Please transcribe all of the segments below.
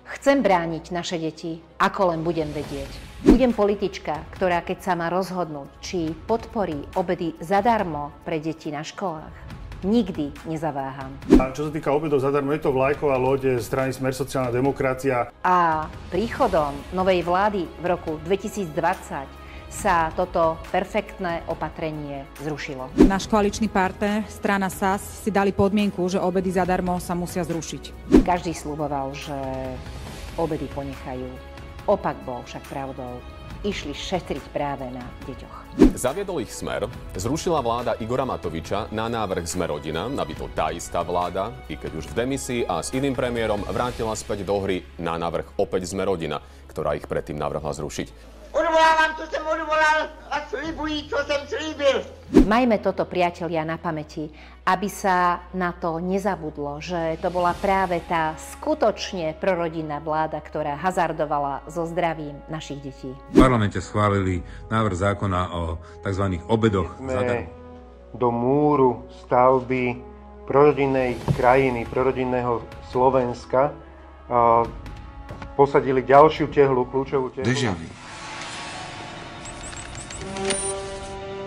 Chcem brániť naše deti, ako len budem vedieť. Budem politička, ktorá keď sa má rozhodnúť, či podporí obedy zadarmo pre deti na školách, nikdy nezaváham. A čo sa týka obedov zadarmo, je to vlajková loď strany Smer sociálna demokracia. A príchodom novej vlády v roku 2020 sa toto perfektné opatrenie zrušilo. Náš koaličný partner, strana SAS, si dali podmienku, že obedy zadarmo sa musia zrušiť. Každý sľuboval, že obedy ponechajú. Opak bol však pravdou. Išli šetriť práve na deťoch. Zaviedol ich Smer, zrušila vláda Igora Matoviča na návrh Sme rodina, aby to tá istá vláda, i keď už v demisii a s iným premiérom, vrátila späť do hry na návrh opäť Sme rodina, ktorá ich predtým navrhla zrušiť. Odvolávam, čo som odvolal a slibuji, čo som slíbil. Majme toto, priatelia, na pamäti, aby sa na to nezabudlo, že to bola práve tá skutočne prorodinná vláda, ktorá hazardovala so zdravím našich detí. V parlamente schválili návrh zákona o tzv. Obedoch zadarmo. Do múru stavby prorodinnej krajiny, prorodinného Slovenska posadili ďalšiu tehlu, kľúčovú tehlu. Déjà vu.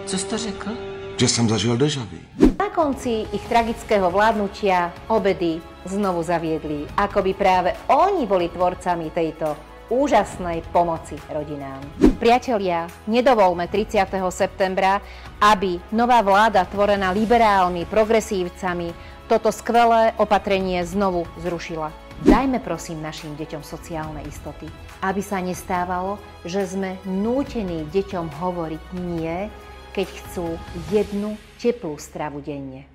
Co jsi to řekl? Že jsem zažil déjà vu. Na konci ich tragického vládnutia obedy znovu zaviedli, ako by práve oni boli tvorcami tejto úžasnej pomoci rodinám. Priatelia, nedovolme 30. septembra, aby nová vláda tvorená liberálmi, progresívcami toto skvelé opatrenie znovu zrušila. Dajme prosím našim deťom sociálne istoty, aby sa nestávalo, že sme nútení deťom hovoriť nie, keď chcú jednu teplú stravu denne.